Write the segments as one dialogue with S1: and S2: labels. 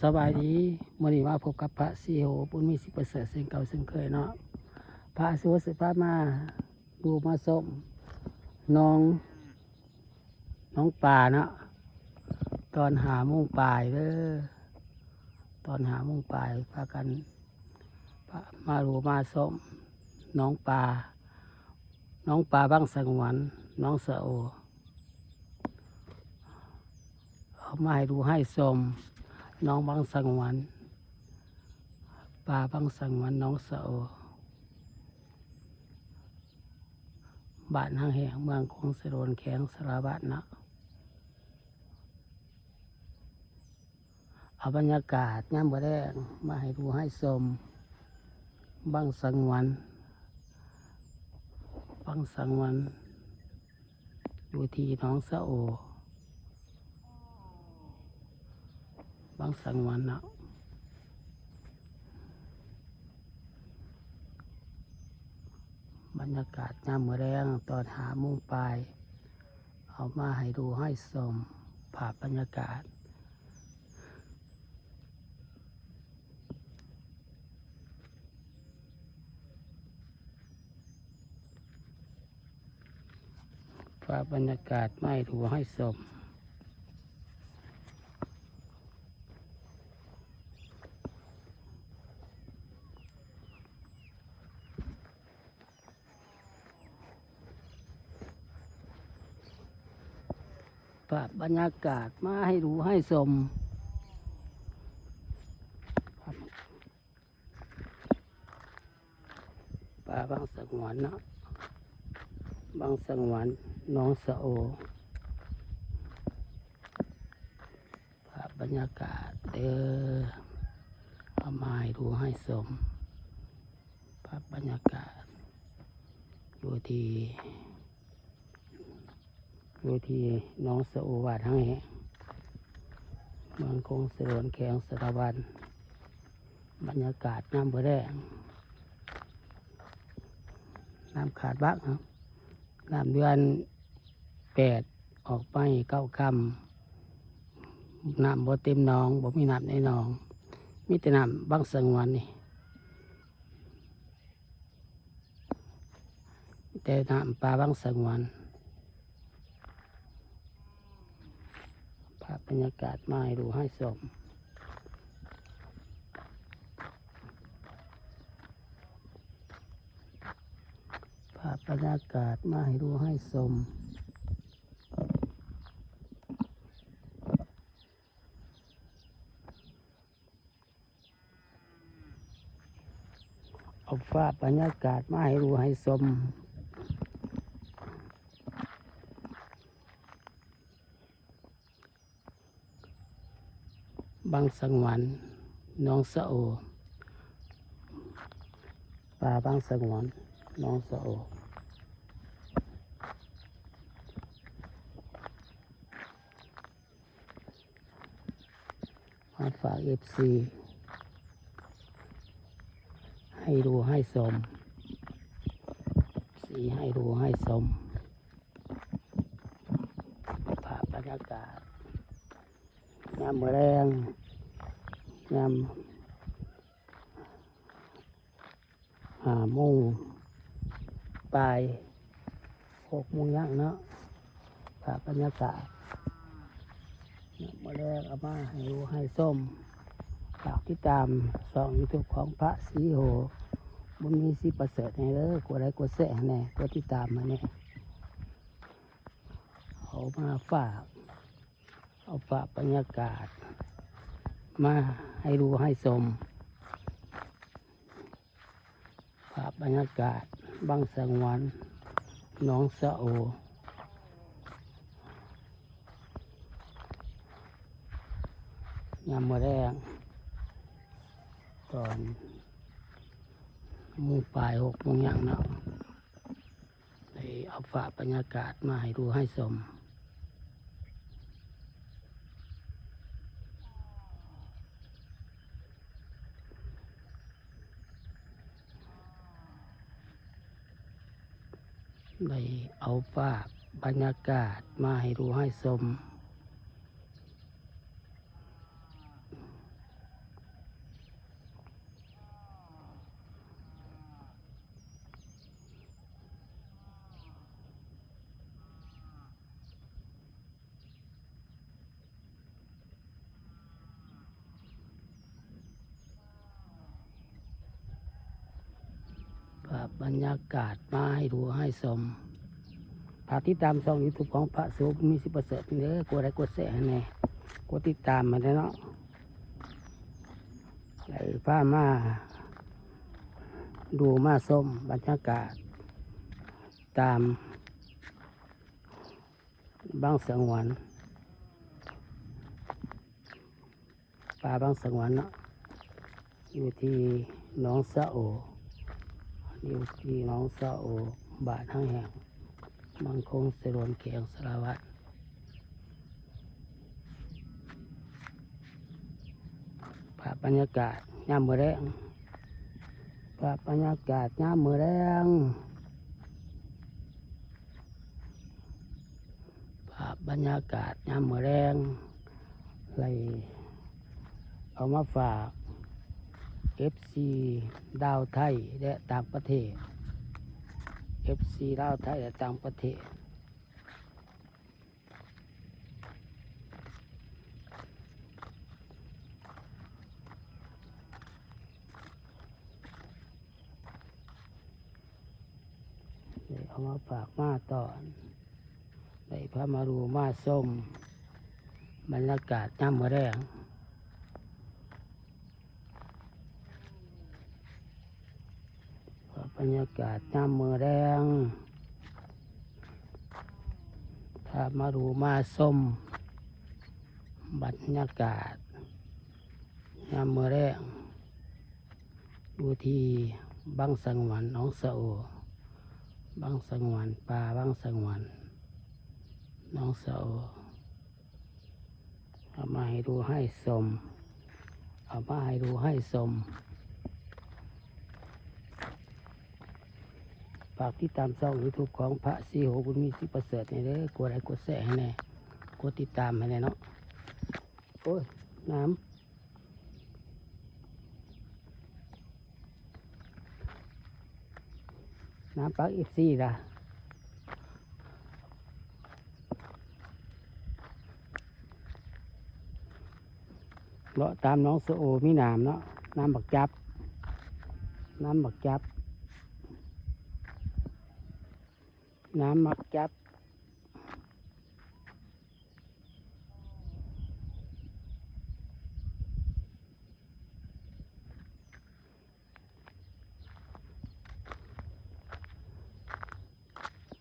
S1: สบายดีมื้อนี้มาพบกับพระซีโอบุญมีสิประเสริฐเสียงเก่าเสียงเคยเนาะพระซีโอสิพามาดูมาส้มน้องป่าเนาะตอนหาโมงปลายเด้อตอนหาโมงปลายพากันมาดูมาส้มน้องป่าบางสังวันน้องสะโอเอามาให้ดูให้ชมน้องบางสังวันป่าบางสังวันน้องสะโอบ้านหางแหงเมืองคงสะโรนแข็งสระบ้านนะเอาบรรยากาศงามบ่แดงมาให้ดูให้ชมบางสังวันอยู่ที่น้องสะโอบางสังวันนะบรรยากาศยามมื้อแลงตอนหาโมงปลายเอามาให้ดูให้ชมภาพบรรยากาศมาให้ดูให้ชมภาพบรรยากาศมาให้ดูให้ชมป่าบางสังวันนะบางสังวันน้องสะโอภาพบรรยากาศเด้อเอามาให้ดูให้ชมภาพบรรยากาศอยู่ที่น้องสะโอวาดทั้งแห่งเมืองคงสะโรนแข็งสระวันบรรยากาศน้ำบ่แดงน้ำขาดบักครับน้ำเดือน8ออกไป9 ค่ำน้ำบ่เต็มหนองบ่มีน้ำในหนองมีแต่น้ำบางสังวันนี่แต่น้ำป่าบางสังวันภาพบรรยากาศมาให้ดูให้ชมภาพบรรยากาศมาให้ดูให้ชมเอาภาพบรรยากาศมาให้ดูให้ชมบางสังวันน้องสะโอป่าบางสังวันน้องสะโอมาฝากFCให้ดูให้ชมให้ดูให้ชมภาพบรรยากาศยามมื้อแลงยาม5 โมงปลาย6 โมงย่างเนาะภาพบรรยากาศยามมื้อแลงเอามาให้ดูให้ชมฝากติดตามช่อง YouTube ของพระศรีโหบุญมีสิประเสริฐให้เด้อกดไลค์กดแชร์ให้แน่กดติดตามมาแน่เอามาฝากบรรยากาศมาให้ดูให้ชมภาพบรรยากาศบางสังวันน้องสะโอยามมื้อแลงตอนโมงปลาย6 โมงย่างเนาะได้เอาฝากบรรยากาศมาให้ดูให้ชมได้เอาฝากบรรยากาศมาให้ดูให้ชม บรรยากาศมาให้ดูให้ชมฝากติดตามช่องยูทูบของพระโสบุญมีสิประเสริฐเด้อกดไลค์กดแชร์ให้แน่กดติดตามมาได้เนาะไอ้พามาดูมาชมบรรยากาศตามบางสังวนป่าบางสังวนเนาะอยู่ที่หนองสะโออยู่ที่หนองสะโอบาทห้างแห่งมังคงเสรวนเขียงสารวัตรภาพบรรยากาศยามมื้อแลงภาพบรรยากาศยามมื้อแลงภาพบรรยากาศยามมื้อแลงเลยเอามาฝาก FC ดาวไทยและต่างประเทศ FC ดาวไทยและต่างประเทศเอามาฝากมาตอนได้พามาดูมาส้มบรรยากาศน้ำมื้อแรงบรรยากาศน้ำมื้อแรงพามาดูมาส้มบรรยากาศน้ำมื้อแรงอยู่ที่บางสังวรหนองสะโอบางสังวรป่าบางสังวรหนองสะโอเอามาให้ดูให้ชมเอามาให้ดูให้ชมฝากติดตามช่องยูทูบของพระศรีโหบุญมีสิประเสริฐนี่เด้อกดไลค์กดแชร์ให้แน่กดติดตามให้แน่เนาะโอ้ยน้ำปักFCล่ะเลาะตามน้องสะโอมีน้ำเนาะน้ำบักจับน้ำบักจับน้ำบักจับ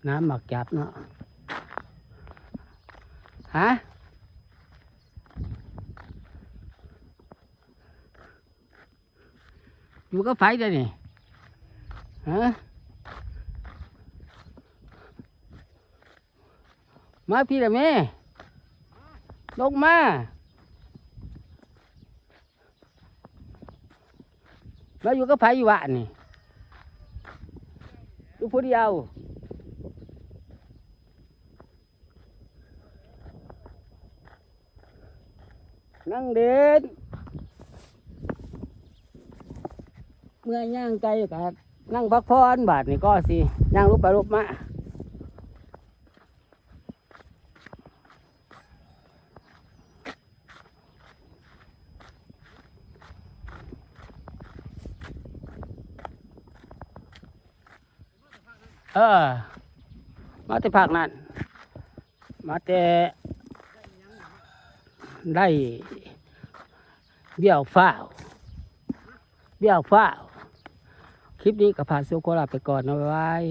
S1: น้ำหมักจับเนาะฮะอยู่ก็ไฟได้นี่ฮะมาพี่ละแม่ลงมาอยู่ก็ไฟอยู่วะนี่อยู่ผู้เดียวนั่งเด่นเมื่อย่างไกลกันนั่งพักผ่อนบาทนี่ก็สิย่างลุกไปลุกมามาแต่ภาคนั้นมาแต่ได้เบี้ยวฟ้าวคลิปนี้ก็ผ่านโซโคลาไปก่อนนะบ๊ายบาย